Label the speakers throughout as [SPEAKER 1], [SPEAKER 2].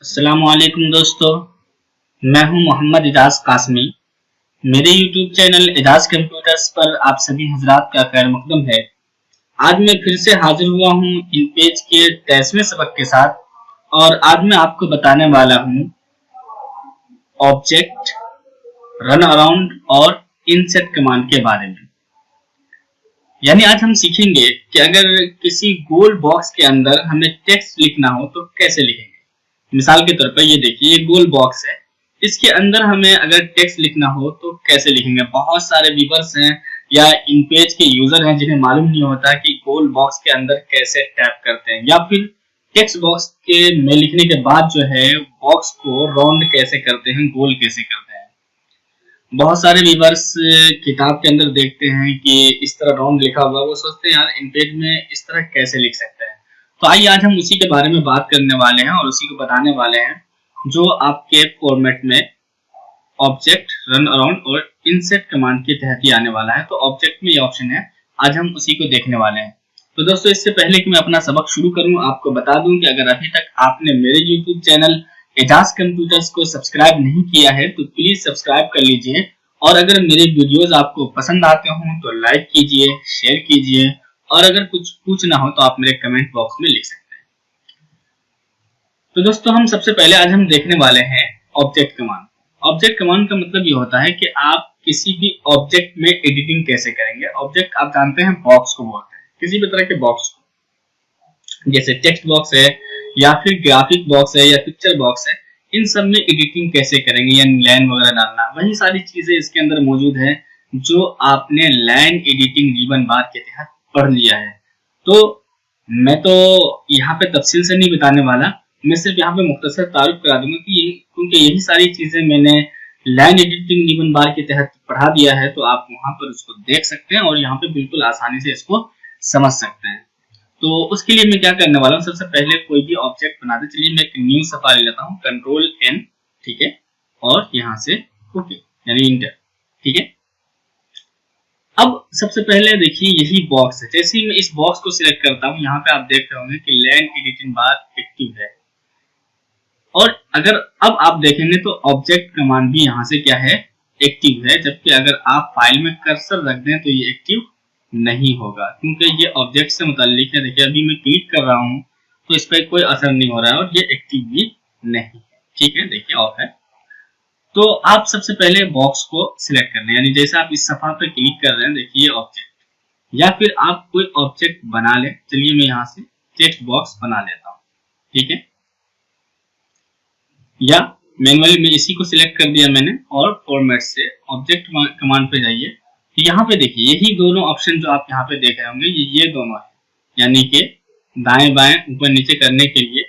[SPEAKER 1] अस्सलामुअलैकुम दोस्तों, मैं हूं मोहम्मद एजाज कासमी। मेरे YouTube चैनल एजाज कंप्यूटर्स पर आप सभी हजरात का खैर मकदम है। आज मैं फिर से हाजिर हुआ हूं इन पेज के 23वें सबक के साथ और आज मैं आपको बताने वाला हूं ऑब्जेक्ट, रन अराउंड और इनसेट कमांड के बारे में। यानी आज हम सीखेंगे कि अगर किसी गोल बॉक्स के अंदर हमें टेक्स्ट लिखना हो तो कैसे लिखेंगे। मिसाल के तौर पर ये देखिए, ये गोल बॉक्स है, इसके अंदर हमें अगर टेक्स्ट लिखना हो तो कैसे लिखेंगे। बहुत सारे व्यूअर्स हैं या इन पेज के यूजर हैं जिन्हें मालूम नहीं होता कि गोल बॉक्स के अंदर कैसे टैप करते हैं या फिर टेक्स्ट बॉक्स के में लिखने के बाद जो है बॉक्स को राउंड कैसे करते हैं, गोल कैसे करते हैं। बहुत सारे व्यूअर्स किताब के अंदर देखते हैं कि इस तरह राउंड लिखा हुआ, वो सोचते हैं यार इन पेज में इस तरह कैसे लिख सकते हैं। तो आइए आज हम उसी के बारे में बात करने वाले हैं और उसी को बताने वाले हैं जो आपके फॉर्मेट में ऑब्जेक्ट, रन अराउंड और इनसेट कमांड के तहत ही आने वाला है। तो ऑब्जेक्ट में ये ऑप्शन है, आज हम उसी को देखने वाले हैं। तो दोस्तों, इससे पहले कि मैं अपना सबक शुरू करूं, आपको बता दूं कि अगर अभी तक आपने मेरे YouTube चैनल एजाज कंप्यूटर्स को सब्सक्राइब नहीं किया है तो प्लीज सब्सक्राइब कर लीजिए और अगर मेरे वीडियोस आपको पसंद आते हों तो लाइक कीजिए, शेयर कीजिए और अगर कुछ पूछना हो तो आप मेरे कमेंट बॉक्स में लिख सकते हैं। तो दोस्तों, हम सबसे पहले आज हम देखने वाले हैं ऑब्जेक्ट कमांड। ऑब्जेक्ट कमांड का मतलब ये होता है कि आप किसी भी ऑब्जेक्ट में एडिटिंग कैसे करेंगे। ऑब्जेक्ट आप जानते हैं बॉक्स को बोलते हैं, किसी भी तरह के बॉक्स को, जैसे टेक्स्ट बॉक्स है या फिर ग्राफिक बॉक्स है या पिक्चर बॉक्स है, इन सब में एडिटिंग कैसे करेंगे या लाइन वगैरह डालना, वही सारी चीजें इसके अंदर मौजूद है जो आपने लाइन एडिटिंग रिबन बार के तहत पढ़ लिया है। तो मैं तो यहाँ पे तफसील से नहीं बताने वाला, मैं सिर्फ यहाँ पे मुख्तसर तारुफ करा दूंगा कि क्योंकि यही सारी चीजें मैंने लाइन एडिटिंग रिबन बार के तहत पढ़ा दिया है, तो आप वहां पर उसको देख सकते हैं और यहाँ पे बिल्कुल आसानी से इसको समझ सकते हैं। तो उसके लिए मैं क्या करने वाला हूँ, सबसे पहले कोई भी ऑब्जेक्ट बनाते चलिए मैं एक न्यू सफा ले लेता हूँ, कंट्रोल N, ठीक है, और यहाँ से ओके यानी इंटर, ठीक है। अब सबसे पहले देखिए यही बॉक्स है, जैसे ही मैं इस बॉक्स को सिलेक्ट करता हूँ यहाँ पे आप देख रहे होंगे कि लाइन एडिटिंग बार एक्टिव है और अगर अब आप देखेंगे तो ऑब्जेक्ट कमांड भी यहाँ से क्या है, एक्टिव है, जबकि अगर आप फाइल में कर्सर रख दें तो ये एक्टिव नहीं होगा क्योंकि ये ऑब्जेक्ट से मुताल्लिक है। देखिए अभी मैं क्लिक कर रहा हूँ तो इस पर कोई असर नहीं हो रहा है और ये एक्टिव भी नहीं है, ठीक है, देखिए ऑफ है। तो आप सबसे पहले बॉक्स को सिलेक्ट करना है, यानी जैसे आप इस सफा पर क्लिक कर रहे हैं, देखिए ये ऑब्जेक्ट, या फिर आप कोई ऑब्जेक्ट बना ले। चलिए मैं यहाँ से टेक्स्ट बॉक्स बना लेता हूँ, ठीक है, या मैनुअली मैं इसी को सिलेक्ट कर दिया मैंने और फॉर्मेट से ऑब्जेक्ट कमांड पे जाइए। यहाँ पे देखिए यही दोनों ऑप्शन जो आप यहाँ पे देख रहे होंगे ये दोनों है, यानी कि दाएं बाएं ऊपर नीचे करने के लिए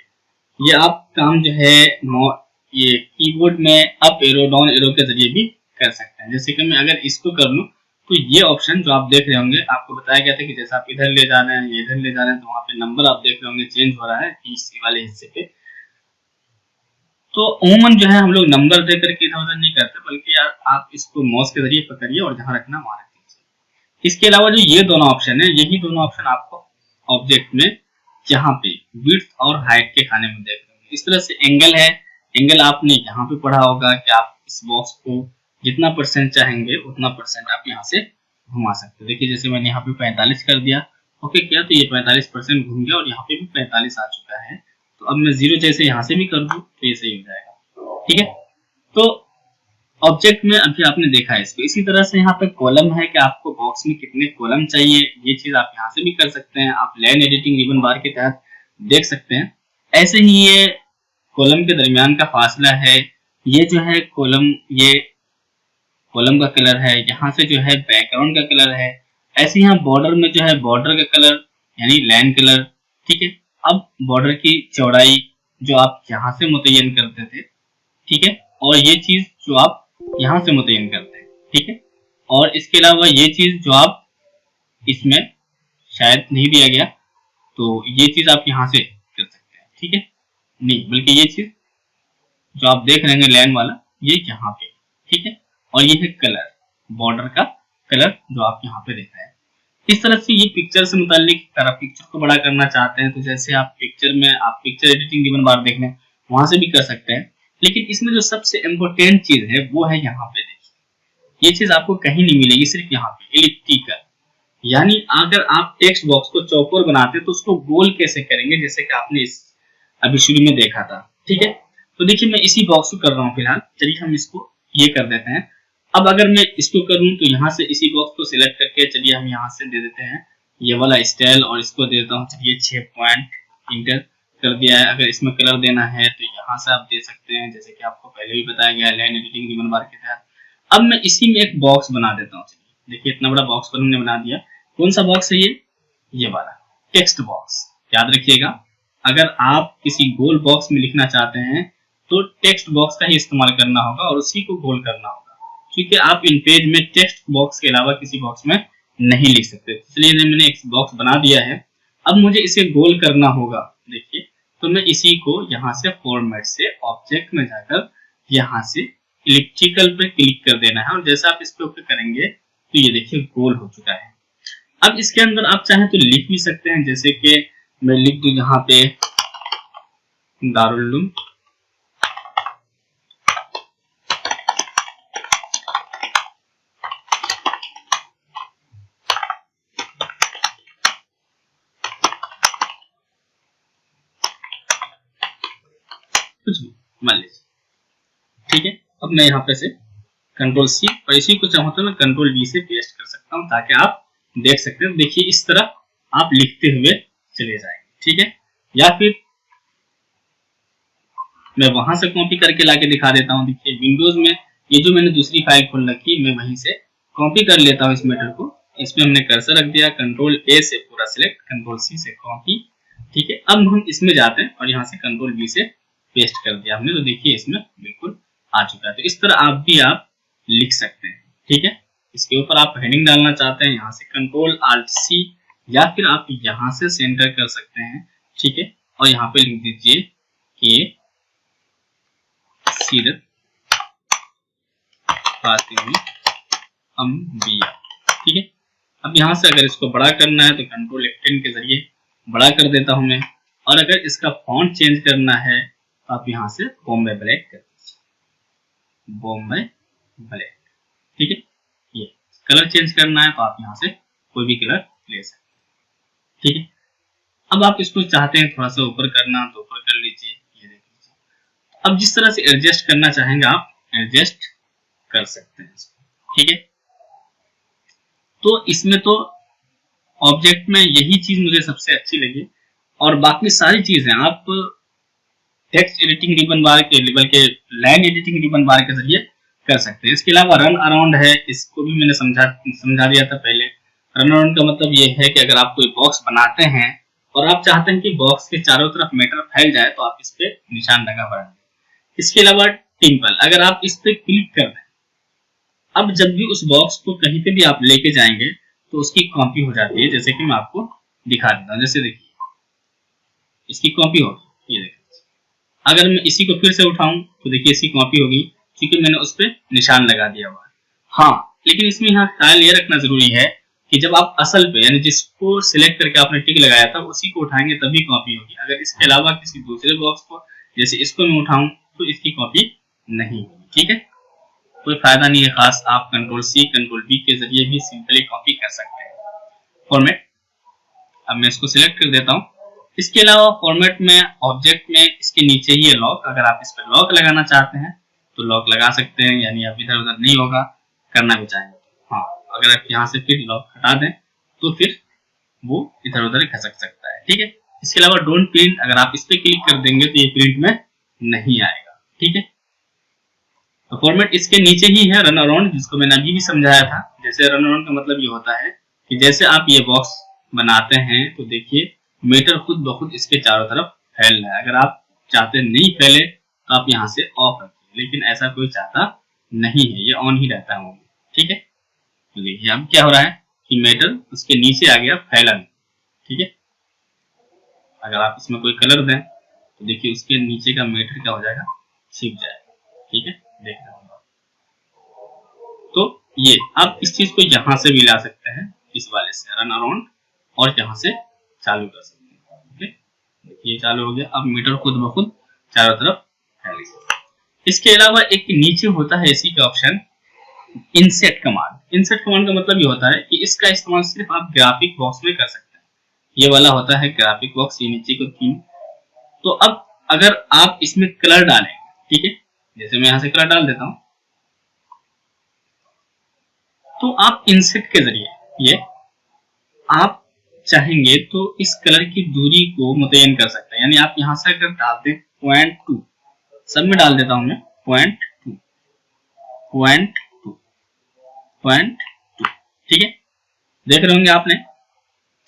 [SPEAKER 1] ये आप काम जो है ये कीबोर्ड में अप एरो डाउन एरो के जरिए भी कर सकते हैं। जैसे कि मैं अगर इसको कर लूँ तो ये ऑप्शन जो आप देख रहे होंगे, आपको बताया गया था कि जैसे आप इधर ले जा रहे हैं इधर ले जा रहे हैं तो वहाँ पे नंबर आप देख रहे होंगे चेंज हो रहा है इस वाले हिस्से पे। तो अमूमन जो है हम लोग नंबर दे करके इधर उधर नहीं करते, बल्कि आप इसको माउस के जरिए पकड़िए और जहां रखना वहां रख दीजिए। इसके अलावा जो ये दोनों ऑप्शन है, यही दोनों ऑप्शन आपको ऑब्जेक्ट में यहाँ पे विड्थ और हाइट के खाने में देख रहे होंगे। इस तरह से एंगल है, एंगल आपने यहाँ पे पढ़ा होगा कि आप इस बॉक्स को जितना परसेंट चाहेंगे उतना परसेंट आप यहाँ से घुमा सकते हैं। देखिए जैसे मैंने यहाँ पे 45 कर दिया, ओके किया, तो ये 45% घूम गया और यहाँ पे भी 45 आ चुका है। तो अब मैं 0 जैसे यहाँ से भी कर दूं तो ये सही हो जाएगा, ठीक है। तो ऑब्जेक्ट में अभी आपने देखा है इसको। इसी तरह से यहाँ पे कॉलम है कि आपको बॉक्स में कितने कॉलम चाहिए, ये चीज आप यहाँ से भी कर सकते हैं। आप लाइन एडिटिंग रिबन बार के तहत देख सकते हैं। ऐसे ही ये कॉलम के दरमियान का फासला है, ये जो है कॉलम, ये कॉलम का कलर है, यहाँ से जो है बैकग्राउंड का कलर है। ऐसे यहाँ बॉर्डर में जो है बॉर्डर का कलर यानी लाइन कलर, ठीक है। अब बॉर्डर की चौड़ाई जो आप यहाँ से मुतय्यन करते थे, ठीक है, और ये चीज जो आप यहाँ से मुतय्यन करते हैं, ठीक है, और इसके अलावा ये चीज जो आप इसमें शायद नहीं दिया गया तो ये चीज आप यहाँ से कर सकते हैं, ठीक है, नहीं बल्कि ये चीज जो आप देख रहे हैं लाइन वाला ये यहाँ पे, ठीक है, और ये है कलर, बॉर्डर का कलर जो आप यहाँ पे देख रहे हैं। इस तरह से ये पिक्चर से मुताल्लिक, अगर आप पिक्चर को बड़ा करना चाहते हैं तो जैसे आप पिक्चर में आप पिक्चर एडिटिंग रिबन बार देख लें वहां से भी कर सकते हैं। लेकिन इसमें जो सबसे इम्पोर्टेंट चीज है वो है यहाँ पे देखिए, ये चीज आपको कहीं नहीं मिलेगी, सिर्फ यहाँ पे इलिप्टिकल। यानी अगर आप टेक्स्ट बॉक्स को चौकोर बनाते हैं तो उसको गोल कैसे करेंगे, जैसे कि आपने इस अभी शुरू में देखा था। ठीक है, तो देखिए मैं इसी बॉक्स को कर रहा हूँ फिलहाल। चलिए हम इसको ये कर देते हैं। अब अगर मैं इसको करूँ तो यहाँ से इसी बॉक्स को सिलेक्ट करके चलिए हम यहाँ से दे देते हैं ये वाला स्टाइल, और इसको दे देता हूँ चलिए 6 पॉइंट, इंटर कर दिया है। अगर इसमें कलर देना है तो यहाँ से आप दे सकते हैं, जैसे कि आपको पहले भी बताया गया है लाइन एडिटिंग रिबन बार के तहत। अब मैं इसी में एक बॉक्स बना देता हूँ। चलिए देखिए इतना बड़ा बॉक्स पर हमने बना दिया। कौन सा बॉक्स है ये वाला टेक्स्ट बॉक्स। याद रखिएगा, अगर आप किसी गोल बॉक्स में लिखना चाहते हैं तो टेक्स्ट बॉक्स का ही इस्तेमाल करना होगा और उसी को गोल करना होगा, क्योंकि आप इन पेज में टेक्स्ट बॉक्स के अलावा किसी बॉक्स में नहीं लिख सकते। इसलिए मैंने एक बॉक्स बना दिया है। अब मुझे इसे गोल करना होगा। देखिए तो मैं इसी को यहाँ से फॉर्मेट से ऑब्जेक्ट में जाकर यहाँ से इलिप्टिकल पे क्लिक कर देना है, और जैसे आप इस पे ओके करेंगे तो ये देखिए गोल हो चुका है। अब इसके अंदर आप चाहें तो लिख भी सकते हैं, जैसे कि मैं लिख दूं यहाँ पे दारुल उलूम कुछ भी मान लीजिए। ठीक है, अब मैं यहाँ पे से कंट्रोल सी और इसी को चाहूँ तो मैं कंट्रोल वी से पेस्ट कर सकता हूँ, ताकि आप देख सकते हैं। देखिए इस तरह आप लिखते हुए चले जाएंगे। ठीक है, या फिर मैं वहां से कॉपी करके लाके दिखा देता हूँ। देखिए विंडोज में ये जो मैंने दूसरी फाइल खोल रखी, मैं वहीं से कॉपी कर लेता हूँ इस मैटर को। इसमें हमने कर्सर रख दिया, कंट्रोल ए से पूरा सिलेक्ट, कंट्रोल सी से कॉपी। ठीक है, अब हम इसमें जाते हैं और यहाँ से कंट्रोल वी से पेस्ट कर दिया हमने, तो देखिए इसमें बिल्कुल आ चुका है। तो इस तरह आप लिख सकते हैं। ठीक है, इसके ऊपर आप हेडिंग डालना चाहते हैं, यहाँ से कंट्रोल आल्ट सी, या फिर आप यहाँ से सेंटर कर सकते हैं। ठीक है, और यहाँ पे लिख दीजिए कि सीरत फातिमी अंबिया। ठीक है, अब यहाँ से अगर इसको बड़ा करना है तो कंट्रोल F10 के जरिए बड़ा कर देता हूं मैं, और अगर इसका फॉन्ट चेंज करना है तो आप यहाँ से बॉम्बे ब्लैक कर दीजिए, बॉम्बे ब्लैक। ठीक है, ये कलर चेंज करना है तो आप यहाँ से कोई भी कलर ले सकते हैं। ठीक है, अब आप इसको चाहते हैं थोड़ा सा ऊपर करना तो ऊपर कर लीजिए, ये देख लीजिए। अब जिस तरह से एडजस्ट करना चाहेंगे आप एडजस्ट कर सकते हैं। ठीक है, तो इसमें तो ऑब्जेक्ट में यही चीज मुझे सबसे अच्छी लगी, और बाकी सारी चीजें आप टेक्स्ट एडिटिंग रिबन बार के लेवल के लाइन एडिटिंग रिबन बार के जरिए कर सकते हैं। इसके अलावा रन अराउंड है, इसको भी मैंने समझा दिया था पहले। रन अराउंड का मतलब ये है कि अगर आप कोई बॉक्स बनाते हैं और आप चाहते हैं कि बॉक्स के चारों तरफ मैटर फैल जाए तो आप इस पे निशान लगा बढ़ाएं। इसके अलावा टिम्पल, अगर आप इस पे क्लिक कर दें, अब जब भी उस बॉक्स को कहीं पे भी आप लेके जाएंगे तो उसकी कॉपी हो जाती है। जैसे कि मैं आपको दिखा देता हूँ, जैसे देखिए इसकी कॉपी होगी, ये देखिए। अगर मैं इसी को फिर से उठाऊं तो देखिए इसकी कॉपी होगी, क्योंकि मैंने उस पर निशान लगा दिया हुआ है। हाँ, लेकिन इसमें यहाँ ख्याल ये रखना जरूरी है कि जब आप असल पे यानी जिसको सिलेक्ट करके आपने टिक लगाया था उसी को उठाएंगे तभी कॉपी होगी। अगर इसके अलावा किसी दूसरे बॉक्स को, जैसे इसको मैं उठाऊं तो इसकी कॉपी नहीं होगी। ठीक है, कोई फायदा नहीं है खास, आप कंट्रोल सी कंट्रोल वी के जरिए भी सिंपली कॉपी कर सकते हैं। फॉर्मेट, अब मैं इसको सिलेक्ट कर देता हूँ। इसके अलावा फॉर्मेट में ऑब्जेक्ट में इसके नीचे ही है लॉक, अगर आप इस पर लॉक लगाना चाहते हैं तो लॉक लगा सकते हैं, यानी अब इधर उधर नहीं होगा, करना भी चाहेंगे। हाँ, अगर आप यहाँ से फिर लॉक हटा दें तो फिर वो इधर उधर खसक सकता है। ठीक है, इसके अलावा डोंट प्रिंट, अगर आप इस पे क्लिक कर देंगे तो ये प्रिंट में नहीं आएगा। ठीक है, तो फॉर्मेट इसके नीचे ही है रन अराउंड, जिसको मैंने अभी भी समझाया था। जैसे रन अराउंड का मतलब ये होता है कि जैसे आप ये बॉक्स बनाते हैं तो देखिए मीटर खुद ब खुद इसके चारों तरफ फैल रहा है। अगर आप चाहते नहीं फैले तो आप यहाँ से ऑफ रखिए, लेकिन ऐसा कोई चाहता नहीं है, ये ऑन ही रहता है। ठीक है, तो देखिए अब क्या हो रहा है कि मीटर उसके नीचे आ गया, फैला नहीं। ठीक है, अगर आप इसमें कोई कलर दें तो देखिए उसके नीचे का मीटर क्या हो जाएगा, छिप जाएगा। ठीक है, देख रहे होंगे। तो ये आप इस चीज को यहाँ से भी ला सकते हैं, इस वाले से रन अराउंड, और यहाँ से चालू कर सकते हैं। ओके, ये चालू हो गया। अब मीटर खुद ब खुद चारों तरफ फैल गया। इसके अलावा एक नीचे होता है इसी का ऑप्शन इंसेट कमांड। इंसेट कमांड का मतलब ये होता है कि इसका इस्तेमाल सिर्फ आप ग्राफिक बॉक्स में कर सकते हैं। ये वाला होता है ग्राफिक बॉक्स, ये नीचे को 3। तो अब अगर आप इसमें कलर डालें, ठीक है, जैसे मैं यहां से कलर डाल देता हूं, तो आप इंसेट के जरिए ये आप चाहेंगे तो इस कलर की दूरी को मुतय्यन कर सकते हैं। यानी आप यहां से अगर डालते 0.2, सब में डाल देता हूं मैं 0.2, 0.2, 0.2, ठीक है, देख रहे होंगे आपने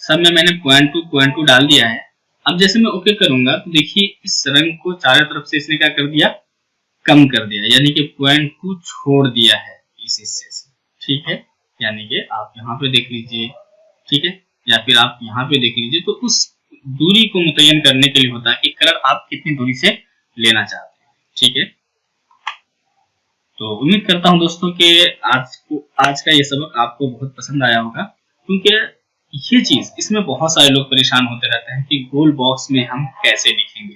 [SPEAKER 1] सब में मैंने 0.2 डाल दिया है। अब जैसे मैं ओके करूंगा तो देखिए इस रंग को चारों तरफ से इसने क्या कर दिया, कम कर दिया, यानी कि 0.2 छोड़ दिया है इस हिस्से से, ठीक है। यानी कि आप यहाँ पे देख लीजिए, ठीक है, या फिर आप यहाँ पे देख लीजिए, तो उस दूरी को मुतय्यन करने के लिए होता है कि कलर आप कितनी दूरी से लेना चाहते हैं, ठीक है। तो उम्मीद करता हूं दोस्तों कि आज का ये सबक आपको बहुत पसंद आया होगा, क्योंकि ये चीज इसमें बहुत सारे लोग परेशान होते रहते हैं कि गोल बॉक्स में हम कैसे लिखेंगे।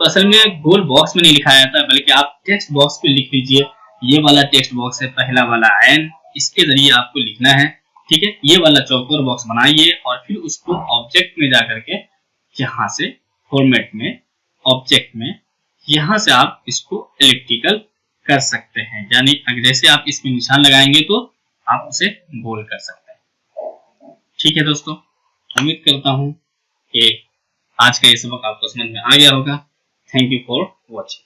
[SPEAKER 1] तो असल में गोल बॉक्स में नहीं लिखा जाता है, बल्कि आप टेक्स्ट बॉक्स पे लिख लीजिए। ये वाला टेक्स्ट बॉक्स है, पहला वाला एन, इसके जरिए आपको लिखना है, ठीक है। ये वाला चौकोर बॉक्स बनाइए और फिर उसको ऑब्जेक्ट में जाकर के यहाँ से फॉर्मेट में, ऑब्जेक्ट में, यहाँ से आप इसको इलेक्ट्रिकल कर सकते हैं। यानी जैसे आप इसमें निशान लगाएंगे तो आप उसे गोल कर सकते हैं, ठीक है दोस्तों। उम्मीद करता हूं कि आज का ये सबक आपको समझ में आ गया होगा। Thank you for watching.